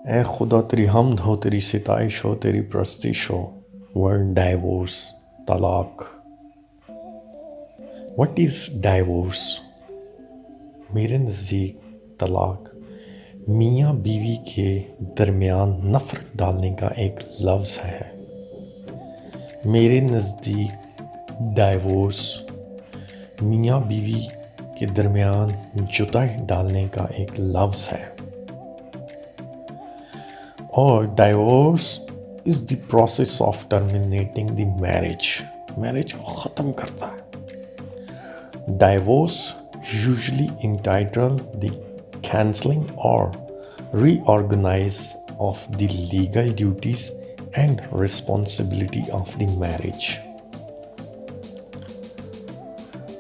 اے خدا تیری حمد ہو، تیری ستائش ہو، تیری پرستش ہو. ورڈ ڈائیورس، طلاق. What is divorce? میرے نزدیک طلاق میاں بیوی کے درمیان نفرت ڈالنے کا ایک لفظ ہے. میرے نزدیک ڈائیورس میاں بیوی کے درمیان جدائی ڈالنے کا ایک لفظ ہے. اور divorce is the process of terminating the marriage کو ختم کرتا ہے. Divorce usually entitle the cancelling اور reorganise of the legal duties and responsibility of the marriage.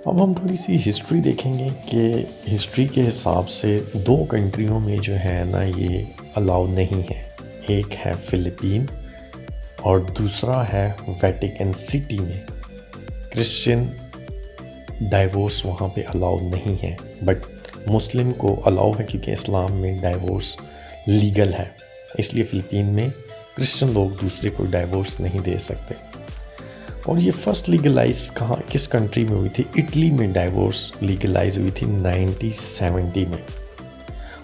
اب ہم تھوڑی سی ہسٹری دیکھیں گے کہ ہسٹری کے حساب سے 2 کنٹریوں میں جو ہے نا یہ الاؤ نہیں ہے. ایک ہے فلپین اور دوسرا ہے ویٹیکن سٹی میں. کرسچین ڈائیورس وہاں پہ الاؤ نہیں ہے، بٹ مسلم کو الاؤ ہے کیونکہ اسلام میں ڈائیورس لیگل ہے. اس لیے فلپین میں کرسچن لوگ دوسرے کو ڈائیورس نہیں دے سکتے. اور یہ فرسٹ لیگلائز کس کنٹری میں ہوئی تھی؟ اٹلی میں ڈائیورس لیگلائز ہوئی تھی 1970 میں،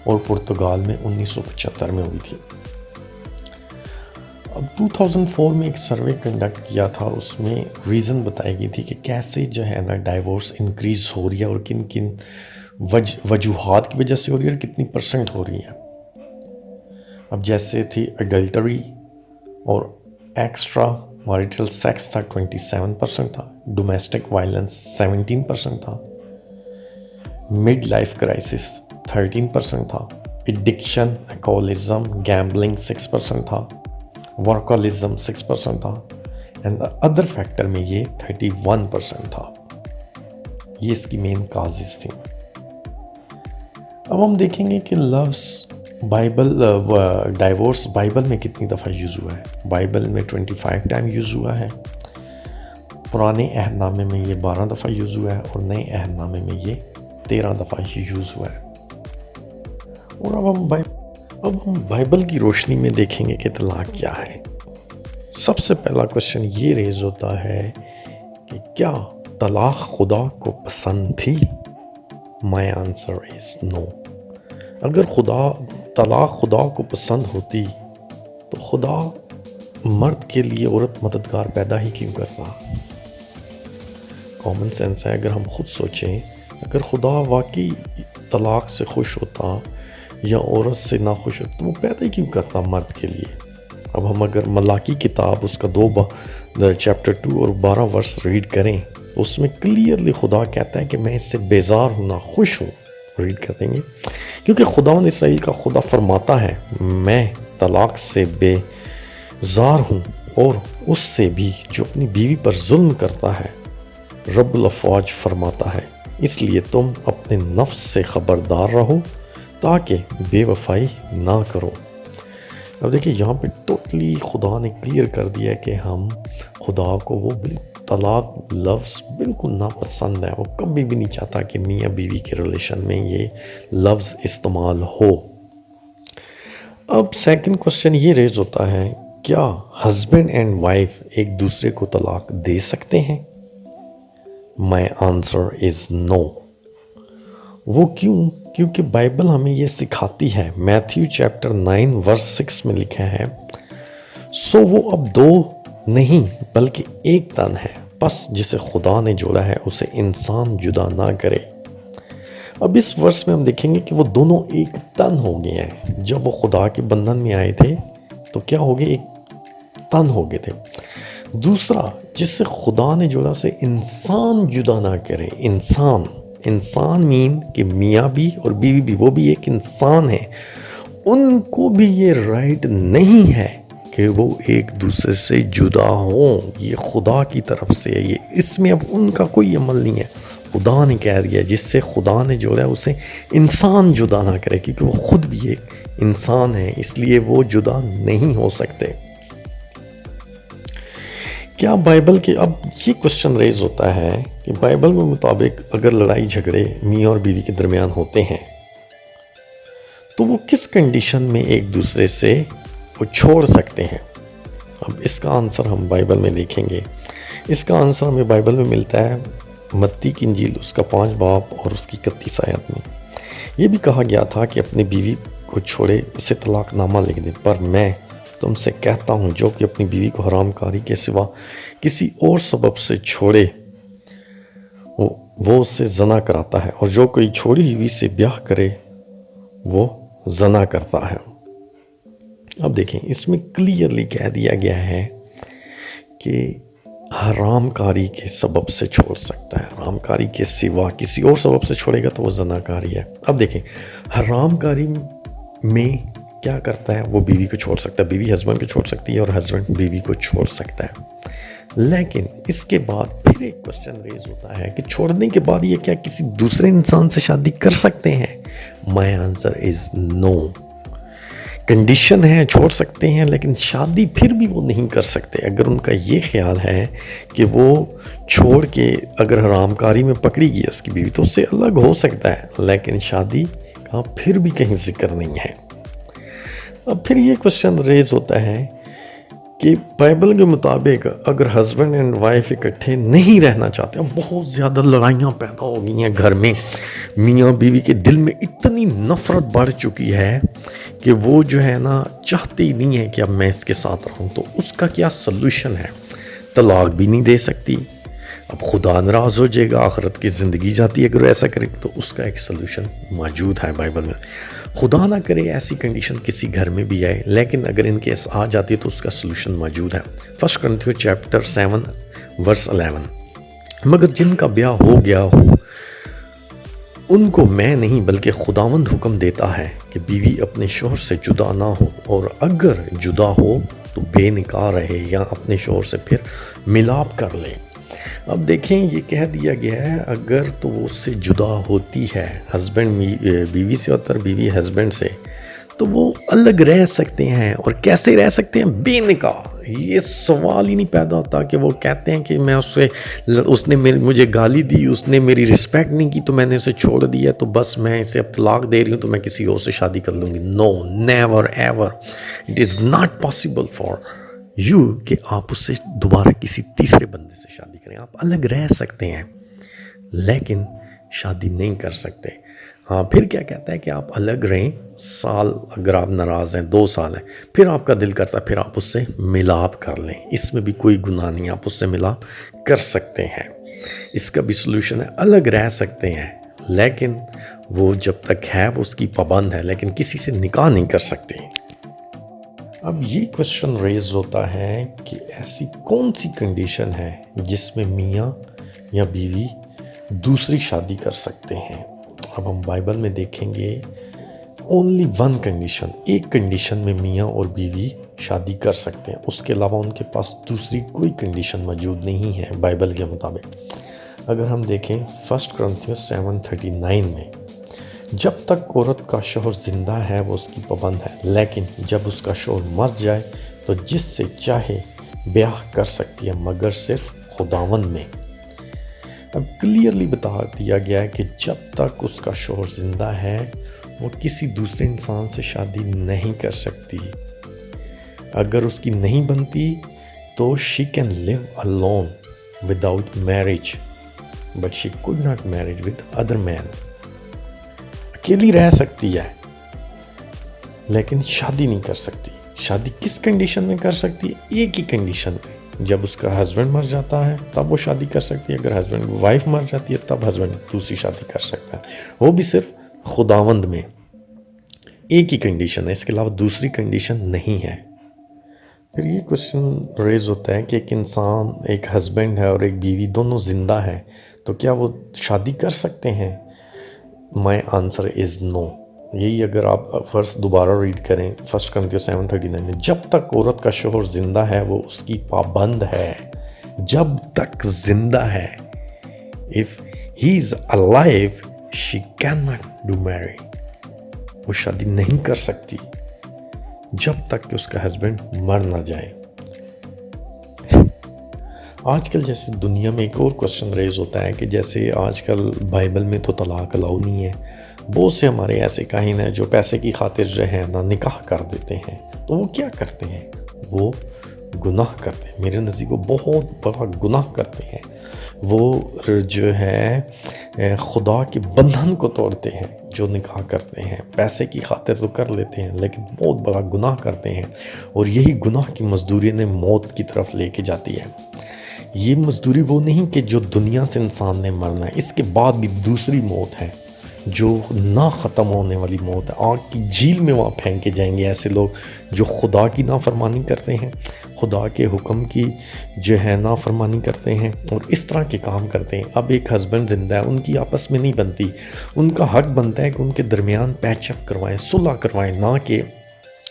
اور پرتگال میں 1975 میں ہوئی تھی. اب 2004 میں ایک سروے کنڈکٹ کیا تھا، اس میں ریزن بتائی گئی تھی کہ کیسے جو ہے نا ڈائیورس انکریز ہو رہی ہے اور کن کن وجوہات کی وجہ سے ہو رہی ہے اور کتنی پرسنٹ ہو رہی ہے. اب جیسے تھی اڈلٹری اور ایکسٹرا میریٹل سیکس تھا 27% تھا، ڈومیسٹک وائلنس 17% تھا، مڈ لائف کرائسس 13% تھا، ایڈکشن، الکوہولزم، گیمبلنگ 6% تھا، ورکالزم 6% تھا، اینڈ ادر فیکٹر میں یہ 31% تھا. یہ اس کی مین کازز تھیں. اب ہم دیکھیں گے کہ لفظ ڈائیورس بائبل میں کتنی دفعہ یوز ہوا ہے. بائبل میں 25 ٹائم یوز ہوا ہے، پرانے عہد نامے میں یہ 12 دفعہ یوز ہوا ہے، اور نئے عہد نامے میں یہ 13 دفعہ یوز ہوا ہے. اور اب ہم بائبل کی روشنی میں دیکھیں گے کہ طلاق کیا ہے. سب سے پہلا کوشچن یہ ریز ہوتا ہے کہ کیا طلاق خدا کو پسند تھی؟ مائی آنسر از نو. اگر طلاق خدا کو پسند ہوتی تو خدا مرد کے لیے عورت مددگار پیدا ہی کیوں کرتا؟ کامن سینس ہے. اگر ہم خود سوچیں، اگر خدا واقعی طلاق سے خوش ہوتا یا عورت سے نہ خوش ہوتا تو وہ پیدا ہی کیوں کرتا مرد کے لیے؟ اب ہم اگر ملاکی کتاب اس کا چیپٹر 2 اور 12 ورس ریڈ کریں تو اس میں کلیئرلی خدا کہتا ہے کہ میں اس سے بیزار ہوں نہ خوش ہوں. ریڈ کر دیں گے، کیونکہ خداوند اسرائیل کا خدا فرماتا ہے میں طلاق سے بیزار ہوں، اور اس سے بھی جو اپنی بیوی پر ظلم کرتا ہے. رب الافواج فرماتا ہے اس لیے تم اپنے نفس سے خبردار رہو تاکہ بے وفائی نہ کرو. اب دیکھیں یہاں پہ ٹوٹلی خدا نے کلیئر کر دیا ہے کہ ہم خدا کو وہ طلاق لفظ بالکل ناپسند ہے. وہ کبھی بھی نہیں چاہتا کہ میاں بیوی کے ریلیشن میں یہ لفظ استعمال ہو. اب سیکنڈ کوسچن یہ ریز ہوتا ہے، کیا ہسبینڈ اینڈ وائف ایک دوسرے کو طلاق دے سکتے ہیں؟ مائی آنسر از نو. وہ کیوں؟ کیونکہ بائبل ہمیں یہ سکھاتی ہے. میتھیو چیپٹر 9 ورس 6 میں لکھا ہے سو وہ اب 2 نہیں بلکہ ایک تن ہے، پس جسے خدا نے جوڑا ہے اسے انسان جدا نہ کرے. اب اس ورس میں ہم دیکھیں گے کہ وہ دونوں ایک تن ہو گئے ہیں. جب وہ خدا کے بندھن میں آئے تھے تو کیا ہو گئے؟ ایک تن ہو گئے تھے. دوسرا، جس سے خدا نے جوڑا سے انسان جدا نہ کرے. انسان مین کہ میاں بھی اور بیوی بھی، وہ بھی ایک انسان ہے. ان کو بھی یہ رائٹ نہیں ہے کہ وہ ایک دوسرے سے جدا ہوں. یہ خدا کی طرف سے ہے. یہ اس میں اب ان کا کوئی عمل نہیں ہے. خدا نے کہہ دیا جس سے خدا نے جوڑا ہے اسے انسان جدا نہ کرے، کیونکہ وہ خود بھی ایک انسان ہے، اس لیے وہ جدا نہیں ہو سکتے. کیا بائبل کے اب یہ کوسچن ریز ہوتا ہے کہ بائبل کے مطابق اگر لڑائی جھگڑے میاں اور بیوی کے درمیان ہوتے ہیں تو وہ کس کنڈیشن میں ایک دوسرے سے وہ چھوڑ سکتے ہیں؟ اب اس کا آنسر ہم بائبل میں دیکھیں گے. اس کا آنسر ہمیں بائبل میں ملتا ہے متی کی انجیل اس کا 5 باب اور اس کی 31 آیت میں. یہ بھی کہا گیا تھا کہ اپنی بیوی کو چھوڑے اسے طلاق نامہ لکھ دے، پر میں تم سے کہتا ہوں جو کہ اپنی بیوی کو حرام کاری کے سوا کسی اور سبب سے چھوڑے وہ اس سے زنا کراتا ہے، اور جو کوئی چھوڑی ہوئی سے بیاہ کرے وہ زنا کرتا ہے. اب دیکھیں اس میں کلیئرلی کہہ دیا گیا ہے کہ حرام کاری کے سبب سے چھوڑ سکتا ہے، حرام کاری کے سوا کسی اور سبب سے چھوڑے گا تو وہ زنا کاری ہے. اب دیکھیں حرام کاری میں کیا کرتا ہے، وہ بیوی کو چھوڑ سکتا ہے، بیوی ہسبینڈ کو چھوڑ سکتی ہے اور ہسبینڈ بیوی کو چھوڑ سکتا ہے. لیکن اس کے بعد پھر ایک کوشچن ریز ہوتا ہے کہ چھوڑنے کے بعد یہ کیا کسی دوسرے انسان سے شادی کر سکتے ہیں؟ My answer is know. Condition ہے چھوڑ سکتے ہیں، لیکن شادی پھر بھی وہ نہیں کر سکتے. اگر ان کا یہ خیال ہے کہ وہ چھوڑ کے اگر حرام کاری میں پکڑی گئی اس کی بیوی تو اس سے الگ ہو سکتا ہے، لیکن شادی کا پھر بھی کہیں ذکر نہیں ہے. اب پھر یہ کوشچن ریز ہوتا ہے کہ بائبل کے مطابق اگر ہسبینڈ اینڈ وائف اکٹھے نہیں رہنا چاہتے، اب بہت زیادہ لڑائیاں پیدا ہو گئی ہیں گھر میں، میاں بیوی کے دل میں اتنی نفرت بڑھ چکی ہے کہ وہ جو ہے نا چاہتے ہی نہیں ہے کہ اب میں اس کے ساتھ رہوں. تو اس کا کیا سلوشن ہے؟ طلاق بھی نہیں دے سکتی، اب خدا ناراض ہو جائے گا، آخرت کی زندگی جاتی ہے اگر وہ ایسا کرے. تو اس کا ایک سلوشن موجود ہے بائبل میں. خدا نہ کرے ایسی کنڈیشن کسی گھر میں بھی آئے، لیکن اگر ان کیس آ جاتی ہے تو اس کا سلوشن موجود ہے. 1 کرنتھیوں چیپٹر 7 ورس 11. مگر جن کا بیاہ ہو گیا ہو ان کو میں نہیں بلکہ خداوند حکم دیتا ہے کہ بیوی اپنے شوہر سے جدا نہ ہو، اور اگر جدا ہو تو بے نکاح رہے یا اپنے شوہر سے پھر ملاپ کر لے. اب دیکھیں یہ کہہ دیا گیا ہے اگر تو وہ اس سے جدا ہوتی ہے، ہسبینڈ بیوی سے ہوتا ہے بیوی ہسبینڈ سے، تو وہ الگ رہ سکتے ہیں. اور کیسے رہ سکتے ہیں؟ بے نکاح. یہ سوال ہی نہیں پیدا ہوتا کہ وہ کہتے ہیں کہ میں اس نے مجھے گالی دی، اس نے میری رسپیکٹ نہیں کی تو میں نے اسے چھوڑ دیا تو بس میں اسے اب طلاق دے رہی ہوں تو میں کسی اور سے شادی کر لوں گی. No, never ever. It is not possible for you کہ آپ اس سے دوبارہ کسی تیسرے بندے سے شادی کریں. آپ الگ رہ سکتے ہیں لیکن شادی نہیں کر سکتے. ہاں پھر کیا کہتا ہے کہ آپ الگ رہیں سال، اگر آپ ناراض ہیں 2 سال ہیں، پھر آپ کا دل کرتا ہے پھر آپ اس سے ملاپ کر لیں. اس میں بھی کوئی گناہ نہیں، آپ اس سے ملاپ کر سکتے ہیں. اس کا بھی سلوشن ہے الگ رہ سکتے ہیں، لیکن وہ جب تک ہے وہ اس کی پابند ہے، لیکن کسی سے نکاح نہیں کر سکتے. اب یہ کوشچن ریز ہوتا ہے کہ ایسی کون سی کنڈیشن ہے جس میں میاں یا بیوی دوسری شادی کر سکتے ہیں. اب ہم بائبل میں دیکھیں گے اونلی 1 کنڈیشن، ایک کنڈیشن میں میاں اور بیوی شادی کر سکتے ہیں، اس کے علاوہ ان کے پاس دوسری کوئی کنڈیشن موجود نہیں ہے بائبل کے مطابق. اگر ہم دیکھیں 1 کرنتھیوں 7:39 میں، جب تک عورت کا شوہر زندہ ہے وہ اس کی پابند ہے، لیکن جب اس کا شوہر مر جائے تو جس سے چاہے بیاہ کر سکتی ہے مگر صرف خداوند میں. اب کلیئرلی بتا دیا گیا ہے کہ جب تک اس کا شوہر زندہ ہے وہ کسی دوسرے انسان سے شادی نہیں کر سکتی. اگر اس کی نہیں بنتی تو she can live alone without marriage but she could not marry with other man. اکیلی رہ سکتی ہے لیکن شادی نہیں کر سکتی. شادی کس کنڈیشن میں کر سکتی ہے؟ ایک ہی کنڈیشن میں، جب اس کا ہسبینڈ مر جاتا ہے تب وہ شادی کر سکتی ہے. اگر ہسبینڈ وائف مر جاتی ہے تب ہسبینڈ دوسری شادی کر سکتا ہے، وہ بھی صرف خداوند میں. ایک ہی کنڈیشن ہے، اس کے علاوہ دوسری کنڈیشن نہیں ہے. پھر یہ کوشچن ریز ہوتا ہے کہ ایک انسان، ایک ہسبینڈ ہے اور ایک بیوی دونوں زندہ ہیں تو کیا وہ شادی کر سکتے ہیں؟ مائی آنسر از نو. یہی اگر آپ فرسٹ دوبارہ ریڈ کریں 1 کرنتھیوں 7:39 میں، جب تک عورت کا شوہر زندہ ہے وہ اس کی پابند ہے. جب تک زندہ ہے. if he is alive she cannot do marry. وہ شادی نہیں کر سکتی جب تک کہ اس کا ہسبینڈ مر نہ جائے. آج کل جیسے دنیا میں ایک اور کوشچن ریز ہوتا ہے کہ جیسے آج کل بائبل میں تو طلاق الاؤ نہیں ہے، بہت سے ہمارے ایسے کاہن ہیں جو پیسے کی خاطر جو ہے نا نکاح کر دیتے ہیں، تو وہ کیا کرتے ہیں؟ وہ گناہ کرتے ہیں، میرے نزدیک وہ بہت بڑا گناہ کرتے ہیں۔ وہ جو ہے خدا کے بندھن کو توڑتے ہیں جو نکاح کرتے ہیں، پیسے کی خاطر تو کر لیتے ہیں لیکن بہت بڑا گناہ کرتے ہیں، اور یہی گناہ کی مزدوری نے موت کی طرف لے کے جاتی ہے۔ یہ مزدوری وہ نہیں کہ جو دنیا سے انسان نے مرنا ہے، اس کے بعد بھی دوسری موت ہے جو نہ ختم ہونے والی موت ہے، آگ کی جھیل میں وہاں پھینکے جائیں گے ایسے لوگ جو خدا کی نافرمانی کرتے ہیں، خدا کے حکم کی جو ہے نافرمانی کرتے ہیں اور اس طرح کے کام کرتے ہیں۔ اب ایک ہسبینڈ زندہ ہے، ان کی آپس میں نہیں بنتی، ان کا حق بنتا ہے کہ ان کے درمیان پیچ اپ کروائیں، صلح کروائیں، نہ کہ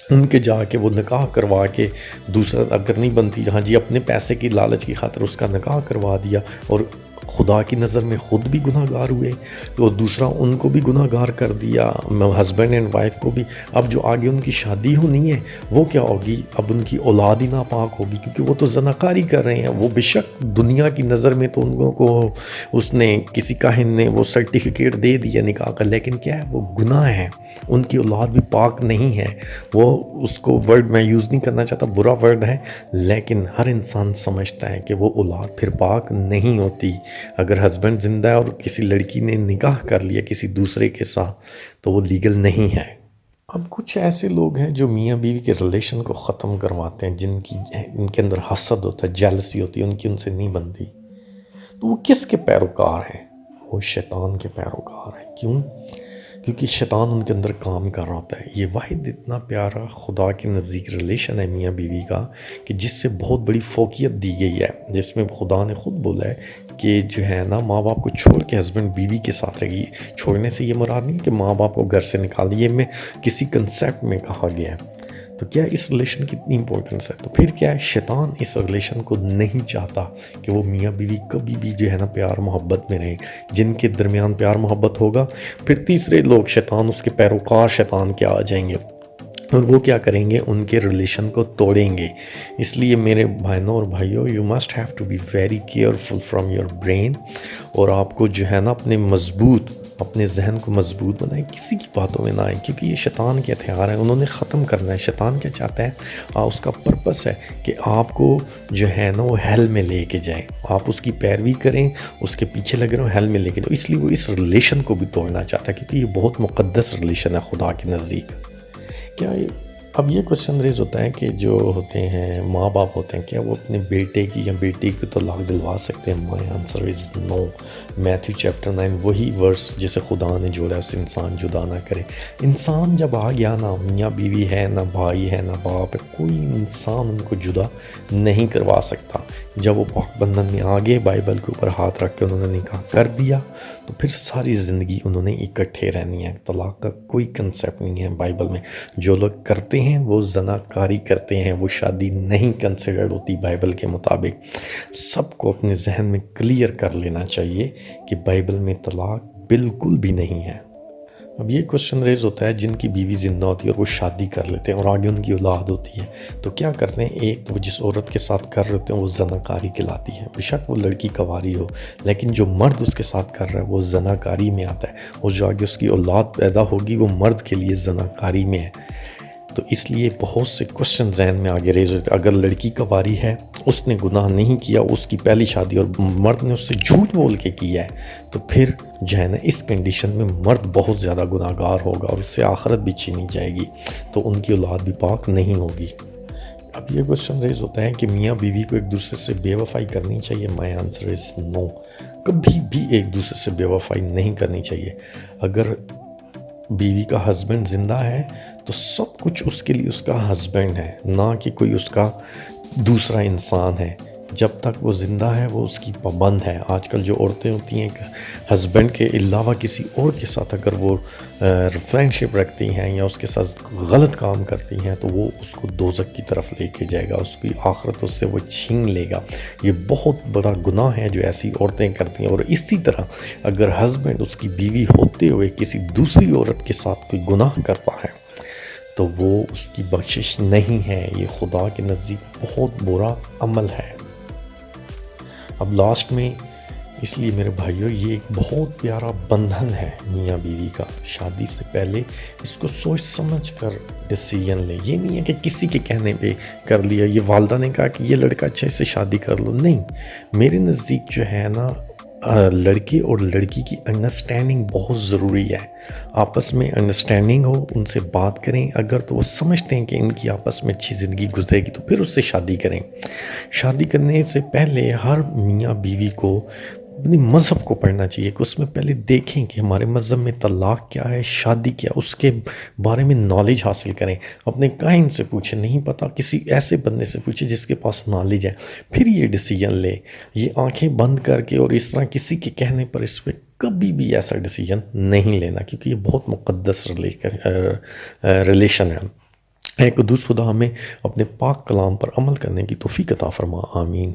ان کے جا کے وہ نکاح کروا کے دوسرا اگر نہیں بنتی، جہاں جی اپنے پیسے کی لالچ کی خاطر اس کا نکاح کروا دیا اور خدا کی نظر میں خود بھی گناہ گار ہوئے اور دوسرا ان کو بھی گناہ گار کر دیا، ہسبینڈ اینڈ وائف کو بھی۔ اب جو آگے ان کی شادی ہونی ہے وہ کیا ہوگی؟ اب ان کی اولاد ہی ناپاک ہوگی، کیونکہ وہ تو زناکاری کر رہے ہیں۔ وہ بے شک دنیا کی نظر میں تو ان کو اس نے کسی کاہن نے وہ سرٹیفکیٹ دے دیا نکاح کا، لیکن کیا ہے؟ وہ گناہ ہے، ان کی اولاد بھی پاک نہیں ہے۔ وہ اس کو ورڈ میں یوز نہیں کرنا چاہتا، برا ورڈ ہے، لیکن ہر انسان سمجھتا ہے کہ وہ اولاد پھر پاک نہیں ہوتی۔ اگر ہسبینڈ زندہ ہے اور کسی لڑکی نے نکاح کر لیا کسی دوسرے کے ساتھ تو وہ لیگل نہیں ہے۔ اب کچھ ایسے لوگ ہیں جو میاں بیوی کے ریلیشن کو ختم کرواتے ہیں، جن کے اندر حسد ہوتا ہے، جیلسی ہوتی ہے، ان سے نہیں بنتی، تو وہ کس کے پیروکار ہیں؟ وہ شیطان کے پیروکار ہیں۔ کیوں؟ کیونکہ شیطان ان کے اندر کام کر رہا ہوتا ہے۔ یہ واحد اتنا پیارا خدا کے نزدیک ریلیشن ہے میاں بیوی کا کہ جس سے بہت بڑی فوقیت دی گئی ہے، جس میں خدا نے خود بولا ہے کہ جو ہے نا ماں باپ کو چھوڑ کے ہسبینڈ بیوی کے ساتھ رہے گی۔ چھوڑنے سے یہ مراد نہیں کہ ماں باپ کو گھر سے نکال دیا، یہ میں کسی کنسیپٹ میں کہا گیا ہے۔ تو کیا اس ریلیشن کی اتنی امپورٹنس ہے؟ تو پھر کیا ہے؟ شیطان اس ریلیشن کو نہیں چاہتا کہ وہ میاں بیوی کبھی بھی جو ہے نا پیار محبت میں رہیں۔ جن کے درمیان پیار محبت ہوگا پھر تیسرے لوگ شیطان، اس کے پیروکار شیطان کے آ جائیں گے اور وہ کیا کریں گے؟ ان کے ریلیشن کو توڑیں گے۔ اس لیے میرے بہنوں اور بھائیوں، you must have to be very careful from your brain, اور آپ کو جو ہے نا اپنے ذہن کو مضبوط بنائیں، کسی کی باتوں میں نہ آئیں، کیونکہ یہ شیطان کے ہتھیار ہیں، انہوں نے ختم کرنا ہے۔ شیطان کیا چاہتا ہے؟ اس کا پرپس ہے کہ آپ کو جو ہے نا وہ ہیل میں لے کے جائیں، آپ اس کی پیروی کریں، اس کے پیچھے لگے رہو، ہیل میں لے کے جائیں۔ اس لیے وہ اس ریلیشن کو بھی توڑنا چاہتا ہے، کیونکہ یہ بہت مقدس ریلیشن ہے خدا کے نزدیک۔ کیا اب یہ کوشچن ریز ہوتا ہے کہ جو ہوتے ہیں ماں باپ ہوتے ہیں، کیا وہ اپنے بیٹے کی یا بیٹی کو طلاق دلوا سکتے ہیں؟ My answer is no. Matthew chapter 9 وہی ورس جسے خدا نے جوڑا ہے اسے انسان جدا نہ کرے۔ انسان جب آ گیا، نہ میاں بیوی ہے، نہ بھائی ہے، نہ باپ ہے، کوئی انسان ان کو جدا نہیں کروا سکتا۔ جب وہ پاک بندھن میں آگے بائبل کے اوپر ہاتھ رکھ کے انہوں نے نکاح کر دیا تو پھر ساری زندگی انہوں نے اکٹھے رہنی ہے۔ طلاق کا کوئی کنسیپٹ نہیں ہے بائبل میں۔ جو لوگ کرتے ہیں وہ زناکاری کرتے ہیں، وہ شادی نہیں کنسیڈرڈ ہوتی بائبل کے مطابق۔ سب کو اپنے ذہن میں کلیئر کر لینا چاہیے کہ بائبل میں طلاق بالکل بھی نہیں ہے۔ اب یہ کوشچن ریز ہوتا ہے جن کی بیوی زندہ ہوتی ہے اور وہ شادی کر لیتے ہیں اور آگے ان کی اولاد ہوتی ہے، تو کیا کرتے ہیں؟ ایک تو جس عورت کے ساتھ کر رہے ہوتے ہیں وہ زناکاری کہلاتی ہے، بے شک وہ لڑکی کنواری ہو، لیکن جو مرد اس کے ساتھ کر رہا ہے وہ زناکاری میں آتا ہے، اور جو آگے اس کی اولاد پیدا ہوگی وہ مرد کے لیے زناکاری میں ہے۔ تو اس لیے بہت سے کوشچن ذہن میں آگے ریز ہوتے ہیں۔ اگر لڑکی کنواری ہے، اس نے گناہ نہیں کیا، اس کی پہلی شادی اور مرد نے اس سے جھوٹ بول کے کیا ہے، تو پھر جو ہے نا اس کنڈیشن میں مرد بہت زیادہ گناہ گار ہوگا اور اس سے آخرت بھی چھینی جائے گی، تو ان کی اولاد بھی پاک نہیں ہوگی۔ اب یہ کوشچن ریز ہوتا ہے کہ میاں بیوی کو ایک دوسرے سے بے وفائی کرنی چاہیے؟ مائی آنسر از نو۔ کبھی بھی ایک دوسرے سے بے وفائی نہیں کرنی چاہیے۔ اگر بیوی کا ہسبینڈ زندہ ہے تو سب کچھ اس کے لیے اس کا ہسبینڈ ہے، نہ کہ کوئی اس کا دوسرا انسان ہے۔ جب تک وہ زندہ ہے وہ اس کی پابند ہے۔ آج کل جو عورتیں ہوتی ہیں ہسبینڈ کے علاوہ کسی اور کے ساتھ اگر وہ فرینڈ شپ رکھتی ہیں یا اس کے ساتھ غلط کام کرتی ہیں تو وہ اس کو دوزخ کی طرف لے کے جائے گا، اس کی آخرت اس سے وہ چھین لے گا۔ یہ بہت بڑا گناہ ہے جو ایسی عورتیں کرتی ہیں۔ اور اسی طرح اگر ہسبینڈ اس کی بیوی ہوتے ہوئے کسی دوسری عورت کے ساتھ کوئی گناہ کرتا ہے تو وہ اس کی بخشش نہیں ہے۔ یہ خدا کے نزدیک بہت برا عمل ہے۔ اب لاسٹ میں اس لیے میرے بھائیوں یہ ایک بہت پیارا بندھن ہے میاں بیوی کا. شادی سے پہلے اس کو سوچ سمجھ کر ڈیسیژن لے. یہ نہیں ہے کہ کسی کے کہنے پہ کر لیا. یہ والدہ نے کہا کہ یہ لڑکا اچھا اس سے شادی کر لو. نہیں، میرے نزدیک جو ہے نا لڑکے اور لڑکی کی انڈرسٹینڈنگ بہت ضروری ہے. آپس میں انڈرسٹینڈنگ ہو، ان سے بات کریں. اگر تو وہ سمجھتے ہیں کہ ان کی آپس میں اچھی زندگی گزرے گی تو پھر اس سے شادی کریں. شادی کرنے سے پہلے ہر میاں بیوی کو اپنے مذہب کو پڑھنا چاہیے کہ اس میں پہلے دیکھیں کہ ہمارے مذہب میں طلاق کیا ہے، شادی کیا، اس کے بارے میں نالج حاصل کریں. اپنے قائن سے پوچھیں، نہیں پتہ کسی ایسے بندے سے پوچھیں جس کے پاس نالج ہے، پھر یہ ڈیسیژن لے. یہ آنکھیں بند کر کے اور اس طرح کسی کے کہنے پر اس پہ کبھی بھی ایسا ڈیسیژن نہیں لینا، کیونکہ یہ بہت مقدس ریلیشن ہے. اے قدوس خدا ہمیں اپنے پاک کلام پر عمل کرنے کی توفیق عطا فرما. آمین.